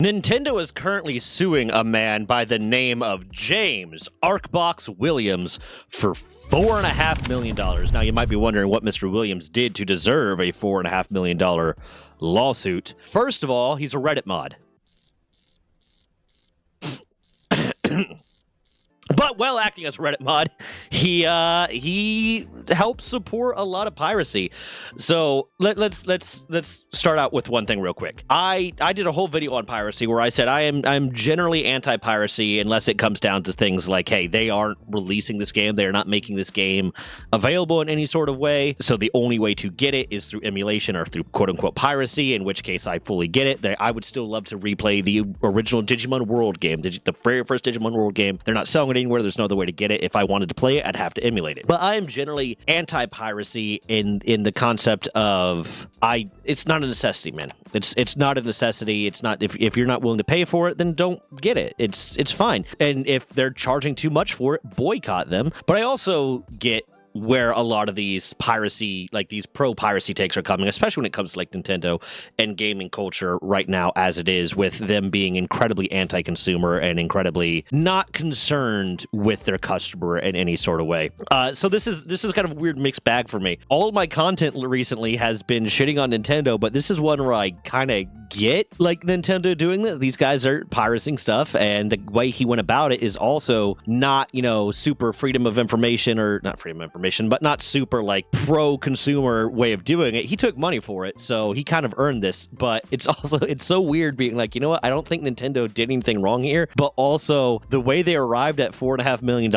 Nintendo is currently suing a man by the name of James Arkbox Williams for $4.5 million. Now, you might be wondering what Mr. Williams did to deserve a $4.5 million lawsuit. First of all, he's a Reddit mod. But while acting as a Reddit mod, he helps support a lot of piracy. So let's start out with one thing real quick. I did a whole video on piracy where I said I'm generally anti-piracy unless it comes down to things like, hey, they aren't releasing this game, they're not making this game available in any sort of way. So the only way to get it is through emulation or through quote unquote piracy, in which case I fully get it. I would still love to replay the original Digimon World game, the very first Digimon World game. They're not selling it anywhere. There's no other way to get it. If I wanted to play it, I'd have to emulate it. But I am generally anti-piracy in the concept of it's not a necessity, man. It's not a necessity. It's not if you're not willing to pay for it, then don't get it. It's fine. And if they're charging too much for it, boycott them. But I also get where a lot of these piracy, like these pro-piracy takes are coming, especially when it comes to like Nintendo and gaming culture right now as it is, with them being incredibly anti-consumer and incredibly not concerned with their customer in any sort of way. So this is kind of a weird mixed bag for me. All of my content recently has been shitting on Nintendo, but this is one where I kind of get like Nintendo doing this. These guys are pirating stuff, and the way he went about it is also not, super freedom of information, or not freedom of information, but not super like pro-consumer way of doing it. He took money for it, so he kind of earned this. But it's so weird being like, you know what? I don't think Nintendo did anything wrong here, but also the way they arrived at $4.5 million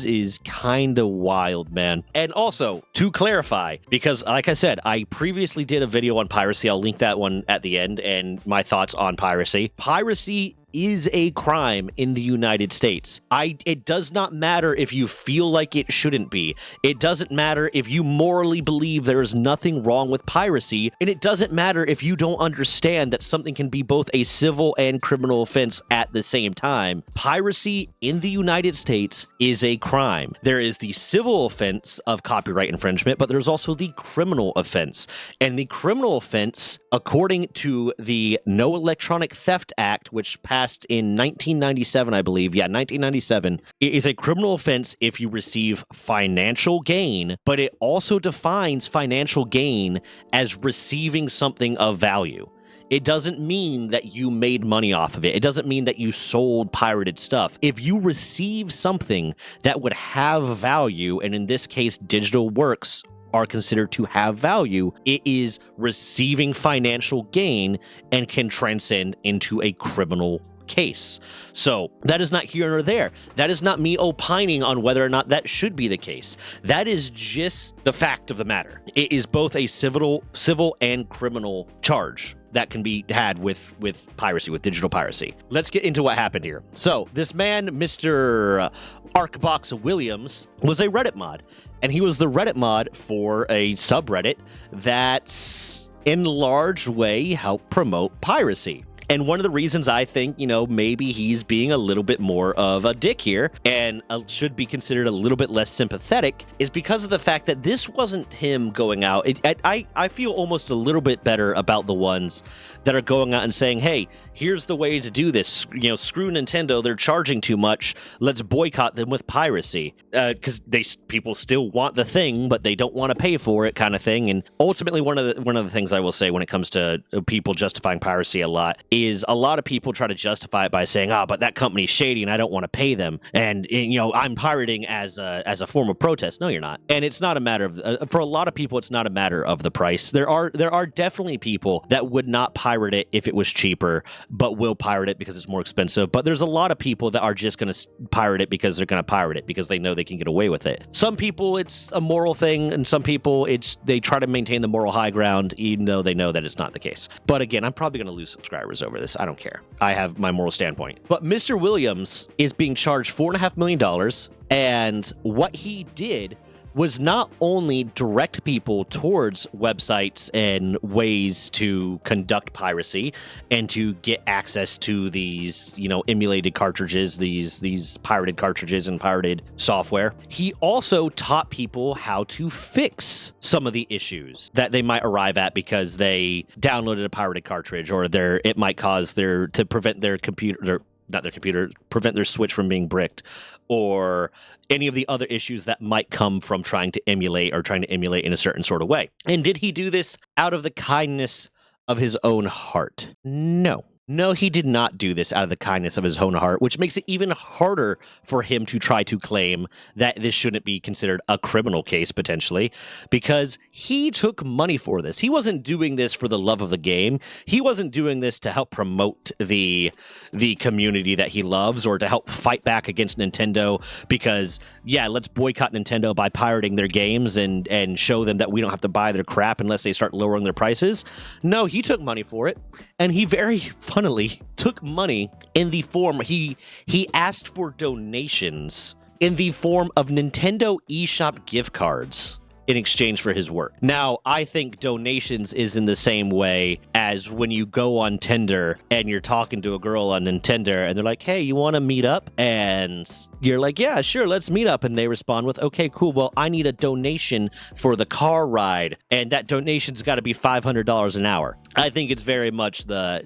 is kind of wild, man. And also, to clarify, because like I said, I previously did a video on piracy. I'll link that one at the end, and my thoughts on piracy. Piracy is a crime in the United States. It does not matter if you feel like it shouldn't be. It doesn't matter if you morally believe there is nothing wrong with piracy, and it doesn't matter if you don't understand that something can be both a civil and criminal offense at the same time. Piracy in the United States is a crime. There is the civil offense of copyright infringement, but there's also the criminal offense. And the criminal offense, according to the No Electronic Theft Act, which passed in 1997, I believe. Yeah, 1997. It is a criminal offense if you receive financial gain, but it also defines financial gain as receiving something of value. It doesn't mean that you made money off of it. It doesn't mean that you sold pirated stuff. If you receive something that would have value, and in this case, digital works are considered to have value, it is receiving financial gain and can transcend into a criminal case. So that is not here nor there. That is not me opining on whether or not that should be the case. That is just the fact of the matter. It is both a civil and criminal charge that can be had with piracy, with digital piracy. Let's get into what happened here. So this man, Mr. Arkbox Williams, was a Reddit mod, and he was the Reddit mod for a subreddit that in large way helped promote piracy. And one of the reasons I think, maybe he's being a little bit more of a dick here and should be considered a little bit less sympathetic is because of the fact that this wasn't him going out. I feel almost a little bit better about the ones that are going out and saying, hey, here's the way to do this. Screw Nintendo. They're charging too much. Let's boycott them with piracy. Because people still want the thing, but they don't want to pay for it, kind of thing. And ultimately, one of the things I will say when it comes to people justifying piracy a lot is a lot of people try to justify it by saying, but that company's shady and I don't want to pay them. And I'm pirating as a form of protest. No, you're not. And it's not a matter of, for a lot of people, it's not a matter of the price. There are definitely people that would not pirate it if it was cheaper, but will pirate it because it's more expensive. But there's a lot of people that are just going to pirate it because they're going to pirate it because they know they can get away with it. Some people, it's a moral thing, and some people, they try to maintain the moral high ground, even though they know that it's not the case. But again, I'm probably going to lose subscribers over this. I don't care. I have my moral standpoint. But Mr. Williams is being charged $4.5 million, and what he did was not only direct people towards websites and ways to conduct piracy and to get access to these, emulated cartridges, these pirated cartridges and pirated software. He also taught people how to fix some of the issues that they might arrive at because they downloaded a pirated cartridge, or it might cause to prevent their computer, prevent their Switch from being bricked, or any of the other issues that might come from trying to emulate in a certain sort of way. And did he do this out of the kindness of his own heart? No. No, he did not do this out of the kindness of his own heart, which makes it even harder for him to try to claim that this shouldn't be considered a criminal case, potentially, because he took money for this. He wasn't doing this for the love of the game. He wasn't doing this to help promote the community that he loves, or to help fight back against Nintendo because, yeah, let's boycott Nintendo by pirating their games and show them that we don't have to buy their crap unless they start lowering their prices. No, he took money for it, and he very funnily took money in the form, he asked for donations in the form of Nintendo eShop gift cards in exchange for his work. Now, I think donations is in the same way as when you go on Tinder and you're talking to a girl on Tinder and they're like, hey, you want to meet up? And you're like, yeah, sure, let's meet up. And they respond with, okay, cool. Well, I need a donation for the car ride. And that donation's got to be $500 an hour. I think it's very much the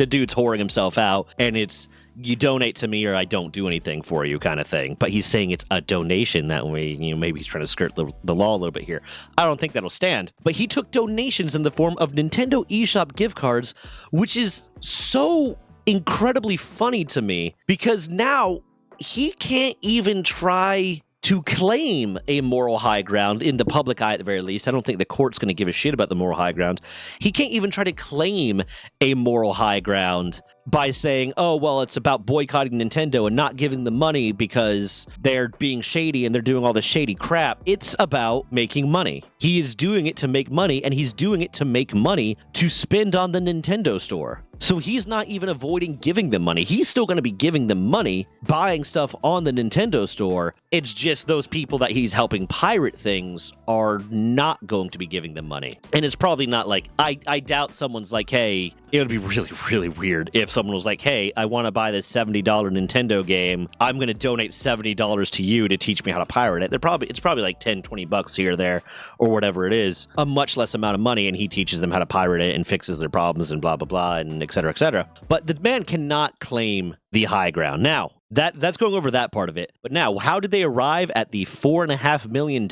dude's whoring himself out, and it's, you donate to me or I don't do anything for you kind of thing. But he's saying it's a donation. That way, maybe he's trying to skirt the law a little bit here. I don't think that'll stand. But he took donations in the form of Nintendo eShop gift cards, which is so incredibly funny to me because now he can't even try to claim a moral high ground in the public eye, at the very least. I don't think the court's going to give a shit about the moral high ground. He can't even try to claim a moral high ground by saying, oh, well, it's about boycotting Nintendo and not giving them money because they're being shady and they're doing all this shady crap. It's about making money. He is doing it to make money, and he's doing it to make money to spend on the Nintendo store. So he's not even avoiding giving them money. He's still going to be giving them money, buying stuff on the Nintendo store. It's just those people that he's helping pirate things are not going to be giving them money. And it's probably not like, I doubt someone's like, hey, it would be really, really weird if someone was like, hey, I want to buy this $70 Nintendo game. I'm going to donate $70 to you to teach me how to pirate it. It's probably like 10, 20 bucks here or there, or whatever it is, a much less amount of money, and he teaches them how to pirate it and fixes their problems and blah, blah, blah, and et cetera, et cetera. But the man cannot claim the high ground. Now, that's going over that part of it. But now, how did they arrive at the $4.5 million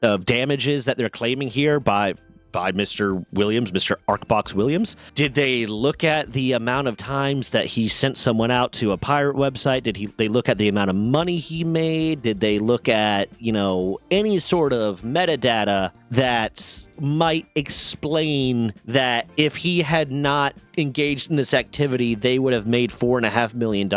of damages that they're claiming here by Mr. Williams, Mr. Arkbox Williams? Did they look at the amount of times that he sent someone out to a pirate website? Did they look at the amount of money he made? Did they look at, any sort of metadata that might explain that if he had not engaged in this activity, they would have made $4.5 million?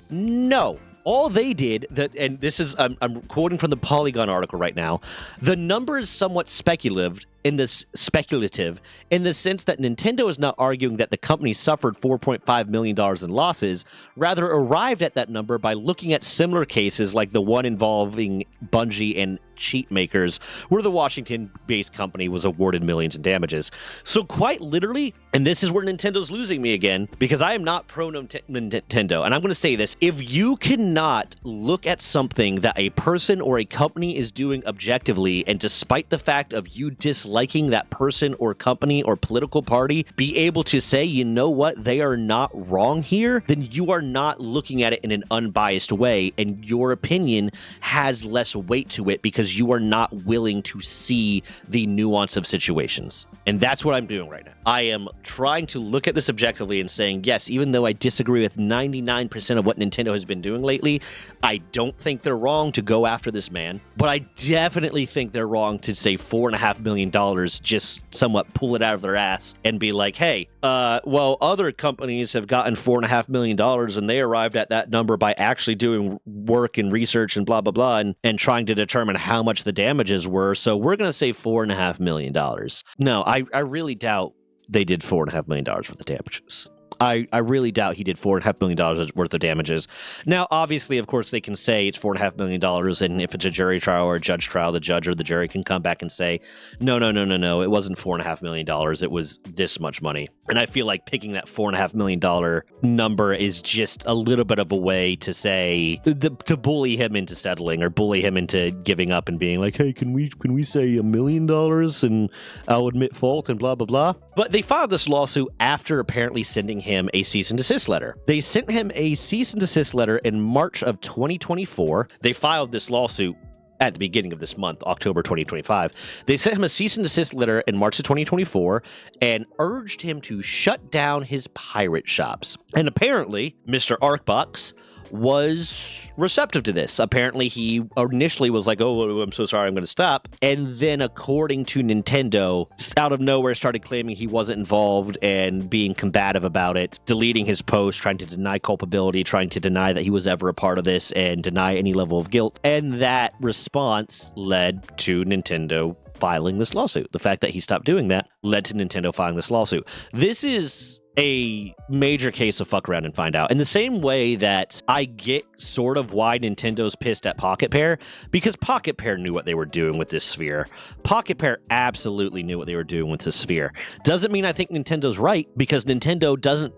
No. All they did, and this is, I'm quoting from the Polygon article right now, the number is somewhat speculative in the sense that Nintendo is not arguing that the company suffered $4.5 million in losses, rather arrived at that number by looking at similar cases like the one involving Bungie and Cheat Makers, where the Washington-based company was awarded millions in damages. So quite literally, and this is where Nintendo's losing me again, because I am not pro Nintendo, and I'm going to say this, if you cannot look at something that a person or a company is doing objectively, and despite the fact of you disliking that person or company or political party, be able to say, you know what, they are not wrong here, then you are not looking at it in an unbiased way, and your opinion has less weight to it because you are not willing to see the nuance of situations. And that's what I'm doing right now. I am trying to look at this objectively and saying, yes, even though I disagree with 99% of what Nintendo has been doing lately, I don't think they're wrong to go after this man, but I definitely think they're wrong to say $4.5 million, just somewhat pull it out of their ass and be like, hey, well, other companies have gotten $4.5 million and they arrived at that number by actually doing work and research and blah, blah, blah, and trying to determine how much the damages were. So we're going to say $4.5 million. No, I really doubt they did $4.5 million worth of damages. I really doubt he did $4.5 million worth of damages. Now, obviously, of course, they can say it's $4.5 million, and if it's a jury trial or a judge trial, the judge or the jury can come back and say, no, it wasn't $4.5 million. It was this much money. And I feel like picking that $4.5 million number is just a little bit of a way to say, to bully him into settling or bully him into giving up and being like, hey, can we say $1 million and I'll admit fault and blah, blah, blah. But they filed this lawsuit after apparently sending him a cease and desist letter. They sent him a cease and desist letter in March of 2024. They filed this lawsuit at the beginning of this month, October 2025. They sent him a cease and desist letter in March of 2024 and urged him to shut down his pirate shops. And apparently, Mr. Arkbox was receptive to this. Apparently, he initially was like, oh, I'm so sorry, I'm going to stop. And then, according to Nintendo, out of nowhere started claiming he wasn't involved and being combative about it, deleting his post, trying to deny culpability, trying to deny that he was ever a part of this and deny any level of guilt. And that response led to Nintendo filing this lawsuit. The fact that he stopped doing that led to Nintendo filing this lawsuit. This is a major case of fuck around and find out. In the same way that I get sort of why Nintendo's pissed at Pocket Pair, because Pocket Pair knew what they were doing with this sphere. Pocket Pair absolutely knew what they were doing with this sphere. Doesn't mean I think Nintendo's right, because Nintendo doesn't,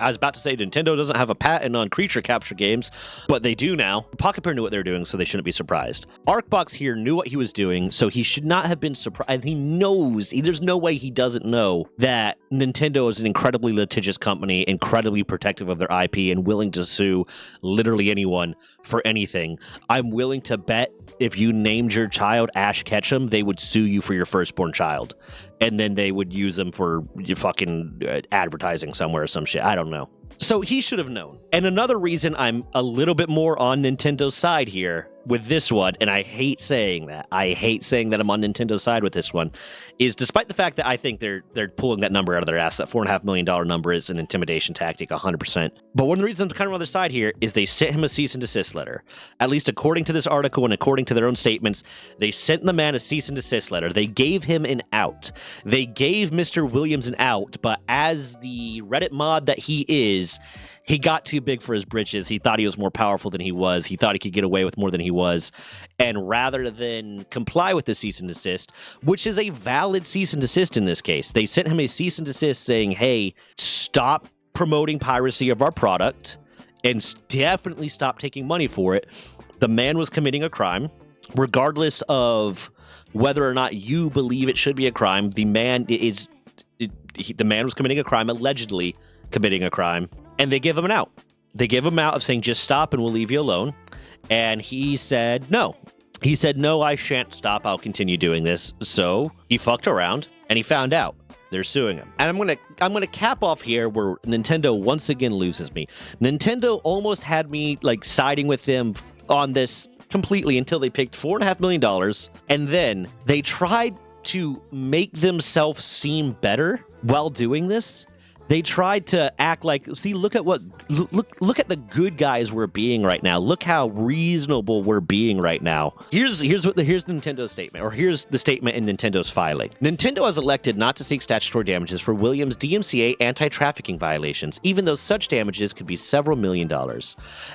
I was about to say Nintendo doesn't have a patent on creature capture games, but they do now. Pocket Pair knew what they were doing, so they shouldn't be surprised. Arkbox here knew what he was doing, so he should not have been surprised. And he knows, there's no way he doesn't know that Nintendo is an incredibly litigious company, incredibly protective of their IP, and willing to sue literally anyone for anything. I'm willing to bet if you named your child Ash Ketchum, they would sue you for your firstborn child. And then they would use them for fucking advertising somewhere or some shit. I don't know. So he should have known. And another reason I'm a little bit more on Nintendo's side here with this one, and I hate saying that. I hate saying that I'm on Nintendo's side with this one, is despite the fact that I think they're pulling that number out of their ass, that $4.5 million number is an intimidation tactic, 100%. But one of the reasons I'm kind of on their side here is they sent him a cease and desist letter. At least according to this article and according to their own statements, they sent the man a cease and desist letter. They gave him an out. They gave Mr. Williams an out, but as the Reddit mod that he is, he got too big for his britches. He thought he was more powerful than he was. He thought he could get away with more than he was. And rather than comply with the cease and desist, which is a valid cease and desist in this case, they sent him a cease and desist saying, hey, stop promoting piracy of our product and definitely stop taking money for it. The man was committing a crime, regardless of whether or not you believe it should be a crime. The man was committing a crime, allegedly committing a crime. And they give him an out. They give him out of saying, just stop and we'll leave you alone. And he said, no. He said, no, I shan't stop. I'll continue doing this. So he fucked around and he found out. They're suing him. And I'm gonna cap off here where Nintendo once again loses me. Nintendo almost had me like siding with them on this completely until they picked $4.5 million. And then they tried to make themselves seem better while doing this. They tried to act like, see, look at the good guys we're being right now. Look how reasonable we're being right now. Here's Nintendo's statement, or here's the statement in Nintendo's filing. Nintendo has elected not to seek statutory damages for Williams' DMCA anti-trafficking violations, even though such damages could be several $1 million.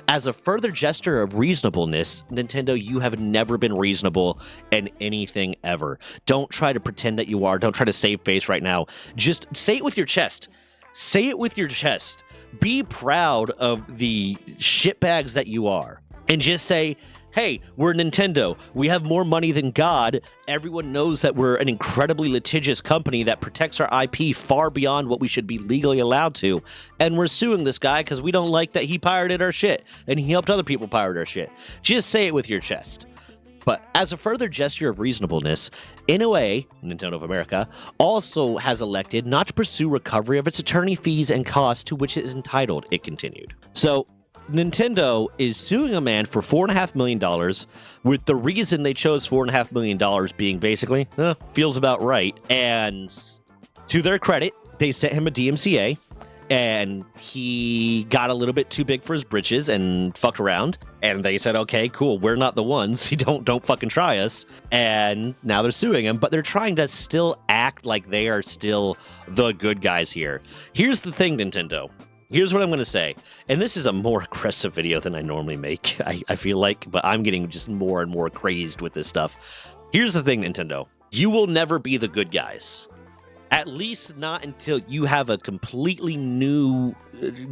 As a further gesture of reasonableness, Nintendo, you have never been reasonable in anything ever. Don't try to pretend that you are. Don't try to save face right now. Just say it with your chest. Say it with your chest. Be proud of the shitbags that you are. And just say, hey, we're Nintendo. We have more money than God. Everyone knows that we're an incredibly litigious company that protects our IP far beyond what we should be legally allowed to. And we're suing this guy because we don't like that he pirated our shit. And he helped other people pirate our shit. Just say it with your chest. But as a further gesture of reasonableness, NOA, Nintendo of America, also has elected not to pursue recovery of its attorney fees and costs to which it is entitled, it continued. So, Nintendo is suing a man for $4.5 million, with the reason they chose $4.5 million being basically, feels about right. And to their credit, they sent him a DMCA, and he got a little bit too big for his britches and fucked around. And they said, okay, cool, we're not the ones. Don't fucking try us. And now they're suing him, but they're trying to still act like they are still the good guys here. Here's the thing, Nintendo. Here's what I'm going to say, and this is a more aggressive video than I normally make, I feel like, but I'm getting just more and more crazed with this stuff. Here's the thing, Nintendo. You will never be the good guys. At least not until you have a completely new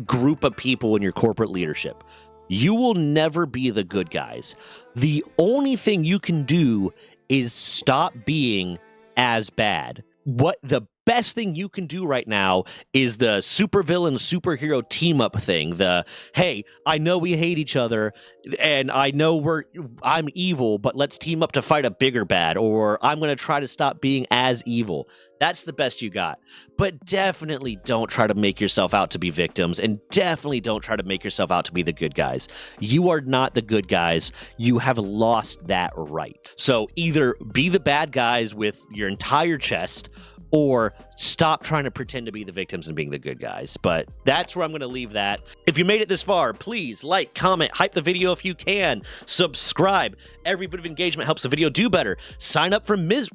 group of people in your corporate leadership. You will never be the good guys. The only thing you can do is stop being as bad. What the best thing you can do right now is the supervillain superhero team up thing. The, hey, I know we hate each other and I know I'm evil, but let's team up to fight a bigger bad, or I'm going to try to stop being as evil. That's the best you got. But definitely don't try to make yourself out to be victims, and definitely don't try to make yourself out to be the good guys. You are not the good guys. You have lost that right. So either be the bad guys with your entire chest, or stop trying to pretend to be the victims and being the good guys. But that's where I'm going to leave that. If you made it this far, please like, comment, hype the video if you can, subscribe. Every bit of engagement helps the video do better. Sign up for memberships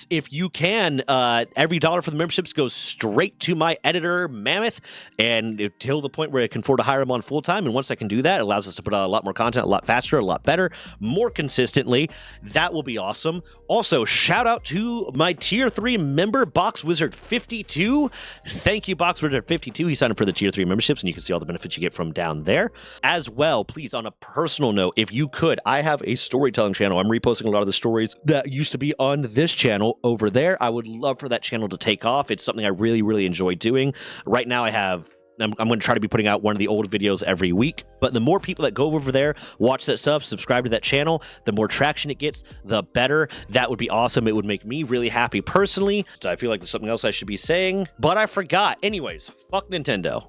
if you can. Every dollar for the memberships goes straight to my editor, Mammoth, and until the point where I can afford to hire him on full time. And once I can do that, it allows us to put out a lot more content, a lot faster, a lot better, more consistently. That will be awesome. Also, shout out to my tier 3 member, Box Wizard 52. Thank you, Box Wizard 52. He signed up for the tier 3 memberships, and you can see all the benefits you get from down there. As well, please, on a personal note, if you could, I have a storytelling channel. I'm reposting a lot of the stories that used to be on this channel over there. I would love for that channel to take off. It's something I really, really enjoy doing. Right now, I'm going to try to be putting out one of the old videos every week, but the more people that go over there, watch that stuff, subscribe to that channel, the more traction it gets, the better. That would be awesome. It would make me really happy personally. So I feel like there's something else I should be saying, but I forgot. Anyways, fuck Nintendo.